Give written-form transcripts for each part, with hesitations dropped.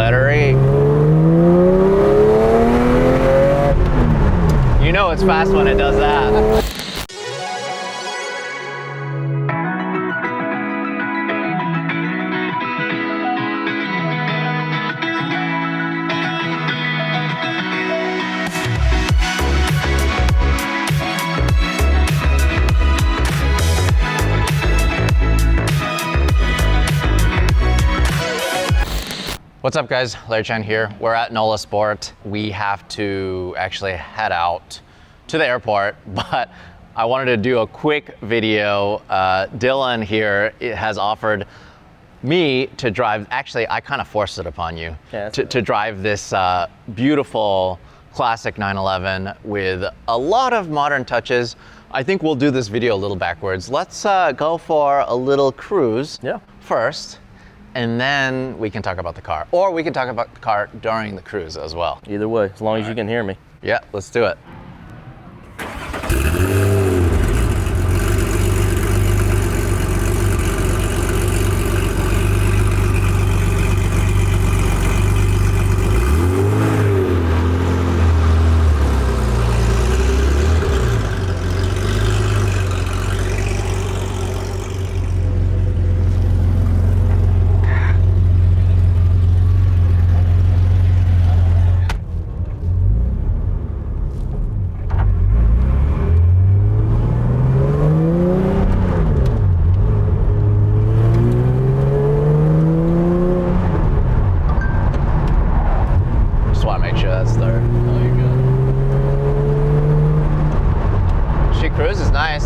Lettery. You know it's fast when it does that. What's up guys, Larry Chen here. We're at Nolasport. We have to actually head out to the airport, but I wanted to do a quick video. Dylan here has offered me to drive, actually I kind of forced it upon you, to drive this beautiful classic 911 with a lot of modern touches. I think we'll do this video a little backwards. Let's go for a little cruise first. And then we can talk about the car. Or we can talk about the car during the cruise as well. Either way, as long as you can hear me. Yeah, let's do it. Cruise is nice.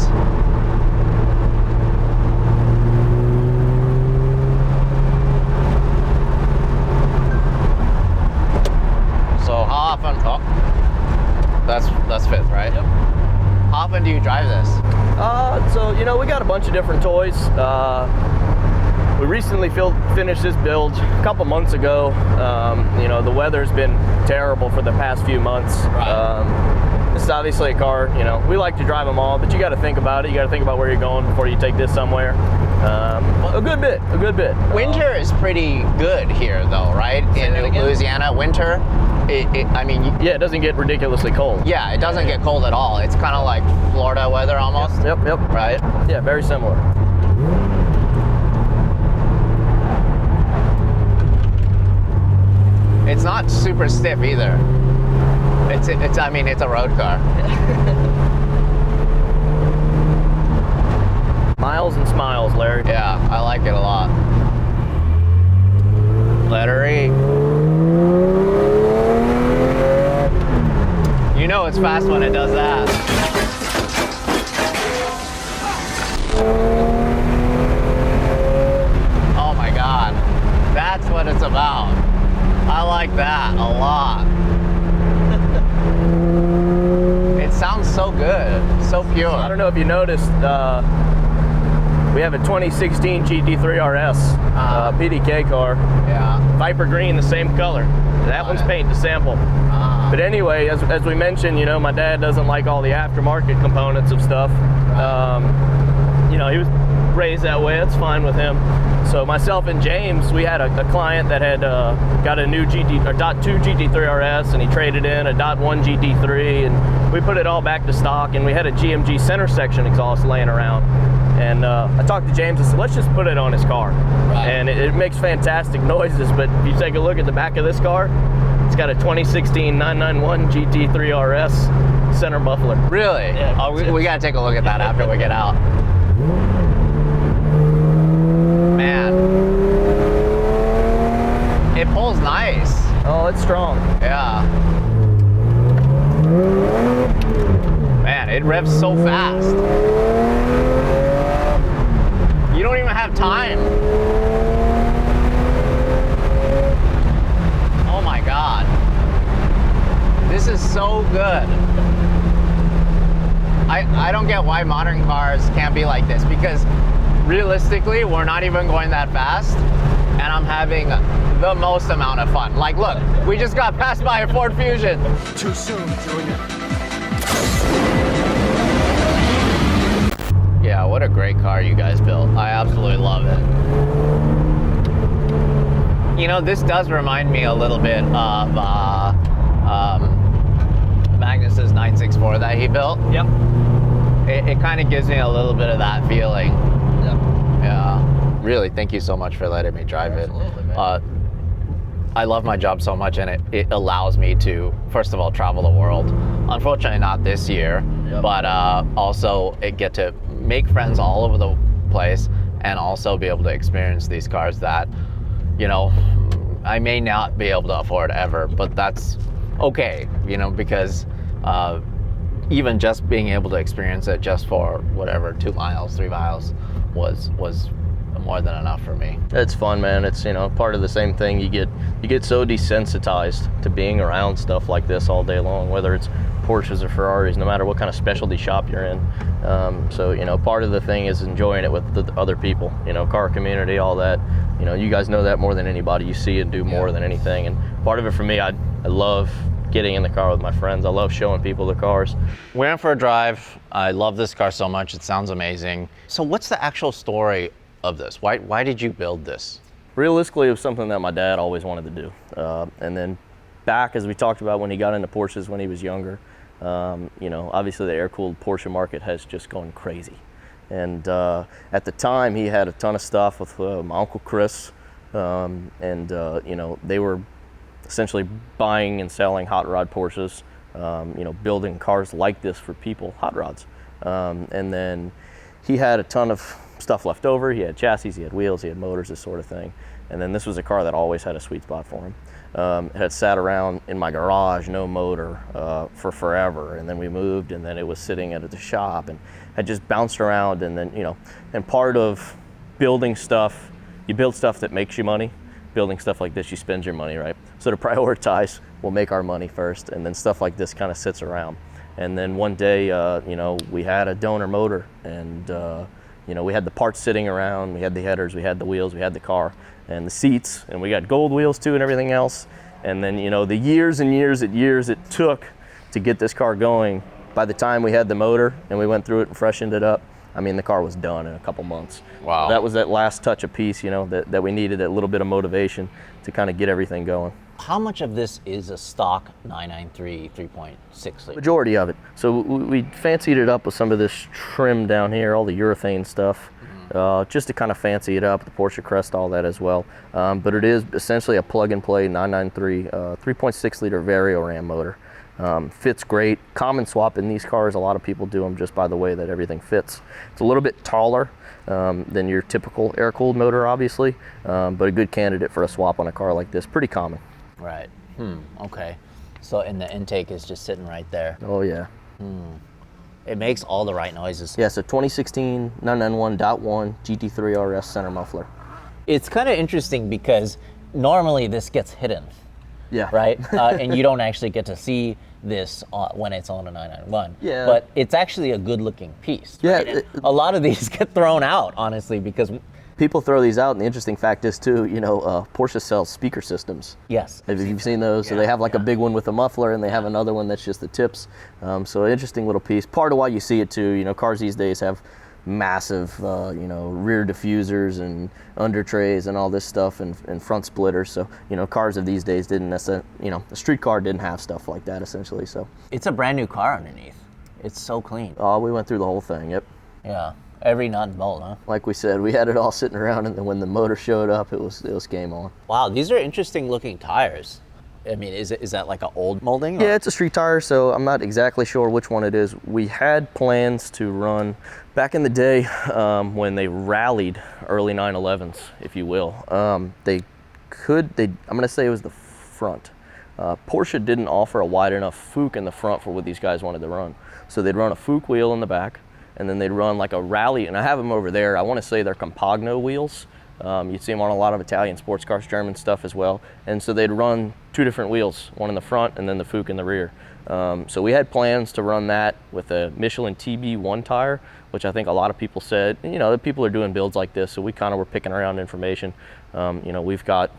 So how often, that's fifth, right? Yep. How often do you drive this? So, you know, we got a bunch of different toys. We recently finished this build a couple months ago. You know, the weather's been terrible for the past few months. Right. This is obviously a car, you know, we like to drive them all, but you got to think about it. You got to think about where you're going before you take this somewhere. A good bit. Winter is pretty good here though, right? In Louisiana, winter, I mean... Yeah, it doesn't get ridiculously cold. Yeah, it doesn't get cold at all. It's kind of like Florida weather almost. Yep. Right? Yeah, very similar. It's not super stiff either. I mean, it's a road car. Miles and smiles, Larry. Yeah, I like it a lot. Lettery. You know it's fast when it does that. Oh my God, that's what it's about. I like that a lot. It sounds so good, so pure. I don't know if you noticed, we have a 2016 GT3 RS PDK car. Yeah. Viper green, the same color. That one's paint to sample. But anyway, as we mentioned, you know, my dad doesn't like all the aftermarket components of stuff. You know, he was raised that way. That's fine with him. So myself and James, we had a client that had got a new .2 GT3 RS, and he traded in a .1 GT3, and we put it all back to stock, and we had a GMG center section exhaust laying around. And I talked to James and said, let's just put it on his car. Right. And it makes fantastic noises, but if you take a look at the back of this car, it's got a 2016 991 GT3 RS center muffler. Really? Yeah. Oh, we gotta take a look at that after we get out. Man, it pulls nice. Oh, it's strong. Yeah. Man, it revs so fast. You don't even have time. Oh my God. This is so good. I don't get why modern cars can't be like this, because realistically, we're not even going that fast, and I'm having the most amount of fun. Like, look, we just got passed by a Ford Fusion. Too soon, Junior. Yeah, what a great car you guys built. I absolutely love it. You know, this does remind me a little bit of Magnus's 964 that he built. Yep. It kind of gives me a little bit of that feeling. Yep. Yeah. Really, thank you so much for letting me drive Absolutely, it. Man. I love my job so much, and it allows me to, first of all, travel the world. Unfortunately, not this year, but also get to make friends all over the place, and also be able to experience these cars that, you know, I may not be able to afford ever, but that's okay, you know, because even just being able to experience it just for whatever, 2 miles, 3 miles was more than enough for me. It's fun, man. It's, you know, part of the same thing. You get so desensitized to being around stuff like this all day long, whether it's Porsches or Ferraris, no matter what kind of specialty shop you're in. So, you know, part of the thing is enjoying it with the other people, you know, car community, all that. You know, you guys know that more than anybody. You see and do more than anything. And part of it for me, I love getting in the car with my friends. I love showing people the cars. We're in for a drive. I love this car so much. It sounds amazing. So what's the actual story of this? Why did you build this? Realistically, it was something that my dad always wanted to do. And then back, as we talked about, when he got into Porsches when he was younger, you know, obviously the air-cooled Porsche market has just gone crazy. And at the time, he had a ton of stuff with my Uncle Chris, and you know, they were essentially buying and selling hot rod Porsches, you know, building cars like this for people, hot rods. And then he had a ton of stuff left over. He had chassis, he had wheels, he had motors, this sort of thing. And then this was a car that always had a sweet spot for him. It had sat around in my garage, no motor, for forever. And then we moved, and then it was sitting at the shop and had just bounced around. And then, you know, and part of building stuff, you build stuff that makes you money. Building stuff like this, you spend your money, right? So to prioritize, we'll make our money first, and then stuff like this kind of sits around. And then one day, you know, we had a donor motor, and you know, we had the parts sitting around, we had the headers, we had the wheels, we had the car, and the seats, and we got gold wheels too and everything else. And then, you know, the years and years and years it took to get this car going, by the time we had the motor and we went through it and freshened it up, I mean, the car was done in a couple months. Wow. That was that last touch of piece, you know, that we needed, that little bit of motivation to kind of get everything going. How much of this is a stock 993 3.6 liter? Majority of it. So we fancied it up with some of this trim down here, all the urethane stuff, just to kind of fancy it up, the Porsche crest, all that as well. But it is essentially a plug-and-play 993 3.6 liter Vario Ram motor. Fits great. Common swap in these cars, a lot of people do them just by the way that everything fits. It's a little bit taller than your typical air-cooled motor, obviously, but a good candidate for a swap on a car like this. Pretty common. Right. Okay. So, and the intake is just sitting right there. Oh, yeah. It makes all the right noises. Yeah, so 2016 991.1 GT3 RS center muffler. It's kind of interesting because normally this gets hidden. Yeah. Right? And you don't actually get to see this when it's on a 991. Yeah. But it's actually a good looking piece. Yeah. Right? A lot of these get thrown out, honestly, because people throw these out, and the interesting fact is too, you know, Porsche sells speaker systems. yes. Have you seen those? So they have like a big one with a muffler, and they have another one that's just the tips. So interesting little piece. Part of why you see it too, you know, cars these days have massive, you know, rear diffusers and under trays and all this stuff, and front splitters. So, you know, cars of these days didn't necessarily, you know, a street car didn't have stuff like that essentially. So It's a brand new car underneath. It's so clean. we went through the whole thing. Yep. Yeah. Every nut and bolt, huh? Like we said, we had it all sitting around, and then when the motor showed up, it was game on. Wow, these are interesting looking tires. I mean, is that like an old molding? Yeah, it's a street tire, so I'm not exactly sure which one it is. We had plans to run back in the day when they rallied early 911s, if you will. I'm gonna say it was the front. Porsche didn't offer a wide enough Fuke in the front for what these guys wanted to run. So they'd run a Fuke wheel in the back, and then they'd run like a rally, and I have them over there. I want to say they're Compagno wheels. You'd see them on a lot of Italian sports cars, German stuff as well. And so they'd run two different wheels, one in the front and then the Fuke in the rear. So we had plans to run that with a Michelin TB1 tire, which I think a lot of people said, you know, that people are doing builds like this, so we kind of were picking around information. You know, we've got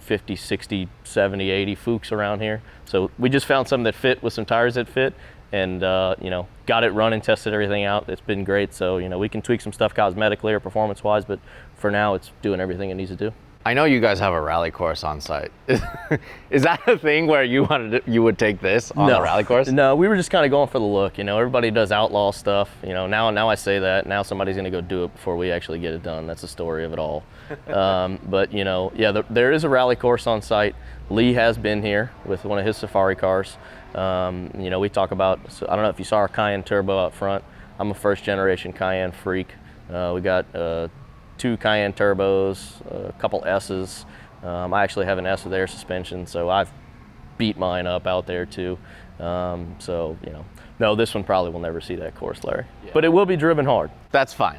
50, 60, 70, 80 Fukes around here. So we just found some that fit with some tires that fit, and you know, got it running, tested everything out. It's been great. So, you know, we can tweak some stuff cosmetically or performance-wise, but for now it's doing everything it needs to do. I know you guys have a rally course on site. Is that a thing where you would take this on the rally course? No, we were just kind of going for the look. You know, everybody does outlaw stuff. You know, now I say that. Now somebody's going to go do it before we actually get it done. That's the story of it all. But, you know, yeah, there is a rally course on site. Lee has been here with one of his safari cars. You know, we talk about, so I don't know if you saw our Cayenne Turbo out front. I'm a first generation Cayenne freak. We got 2 Cayenne turbos, a couple S's. I actually have an S with air suspension, so I've beat mine up out there too. So, you know, no, this one probably will never see that course, Larry. Yeah. But it will be driven hard. That's fine.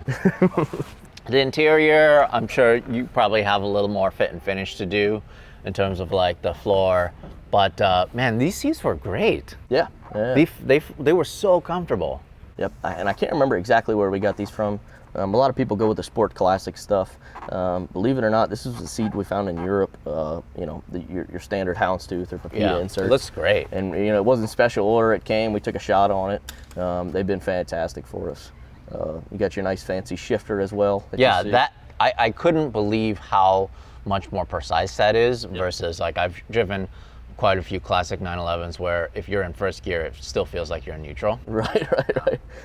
The interior, I'm sure you probably have a little more fit and finish to do in terms of like the floor. But man, these seats were great. Yeah. They were so comfortable. Yep, and I can't remember exactly where we got these from. A lot of people go with the Sport Classic stuff. Believe it or not, this is a seat we found in Europe. You know, your standard houndstooth or Papita insert. It looks great. And you know, it wasn't special order. It came. We took a shot on it. They've been fantastic for us. You got your nice fancy shifter as well. I couldn't believe how much more precise that is versus like I've driven quite a few classic 911s where if you're in first gear, it still feels like you're in neutral. Right.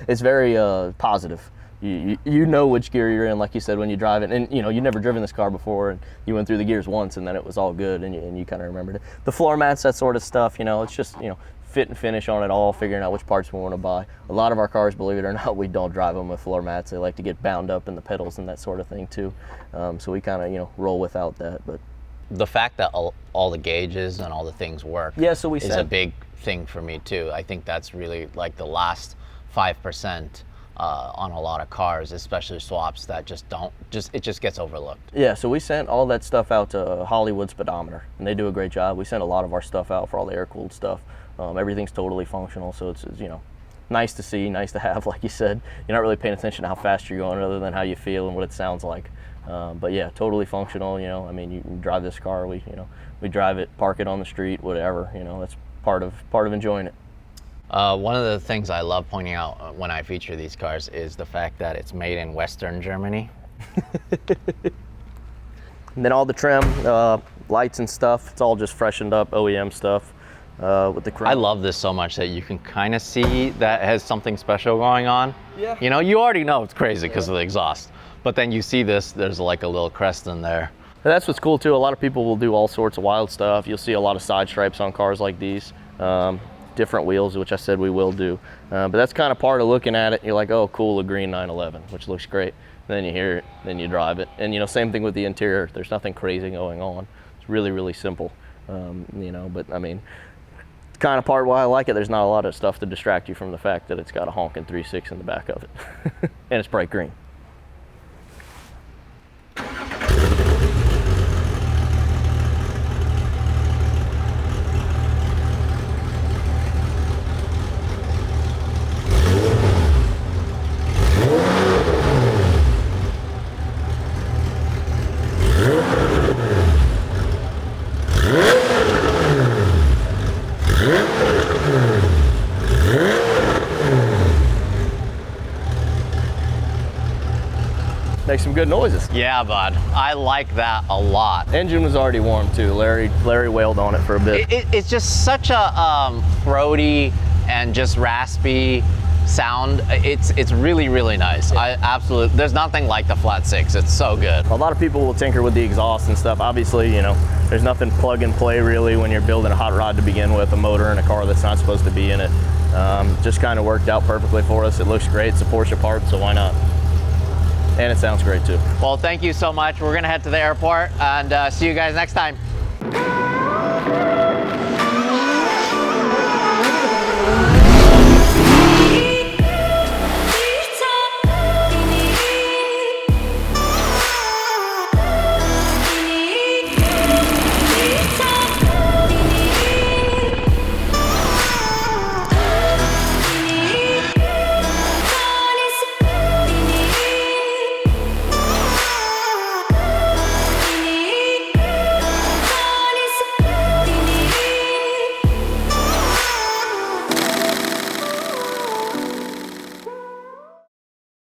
It's very positive. You know which gear you're in, like you said, when you drive it. And you know, you've never driven this car before, and you went through the gears once, and then it was all good, and you kind of remembered it. The floor mats, that sort of stuff, you know, it's just, you know, fit and finish on it all, figuring out which parts we want to buy. A lot of our cars, believe it or not, we don't drive them with floor mats. They like to get bound up in the pedals and that sort of thing too. So we kind of, you know, roll without that. But the fact that all the gauges and all the things work is a big thing for me too. I think that's really like the last 5% on a lot of cars, especially swaps that it just gets overlooked. Yeah, so we sent all that stuff out to Hollywood Speedometer, and they do a great job. We sent a lot of our stuff out for all the air-cooled stuff. Everything's totally functional, so it's, you know, nice to see, nice to have. Like you said, you're not really paying attention to how fast you're going other than how you feel and what it sounds like. But yeah, totally functional. You know, I mean, you drive this car, we drive it, park it on the street, whatever. You know, that's part of enjoying it. One of the things I love pointing out when I feature these cars is the fact that it's made in Western Germany. And then all the trim, lights and stuff, it's all just freshened up OEM stuff with the chrome. I love this so much that you can kind of see that it has something special going on. Yeah. You know, you already know it's crazy because of the exhaust, but then you see this, there's like a little crest in there. And that's what's cool too. A lot of people will do all sorts of wild stuff. You'll see a lot of side stripes on cars like these. Different wheels, which I said we will do. But that's kind of part of looking at it. You're like, oh, cool, a green 911, which looks great. And then you hear it, then you drive it. And, you know, same thing with the interior. There's nothing crazy going on. It's really, really simple, you know, but I mean, kind of part why I like it. There's not a lot of stuff to distract you from the fact that it's got a honking 3.6 in the back of it. And it's bright green. Make some good noises. Yeah, bud. I like that a lot. Engine was already warm too. Larry wailed on it for a bit. It's just such a throaty and just raspy sound. It's really, really nice. Yeah. There's nothing like the flat 6. It's so good. A lot of people will tinker with the exhaust and stuff. Obviously, you know, there's nothing plug and play really when you're building a hot rod to begin with, a motor in a car that's not supposed to be in it. Just kind of worked out perfectly for us. It looks great. It's a Porsche part, so why not? And it sounds great too. Well, thank you so much. We're gonna head to the airport and see you guys next time.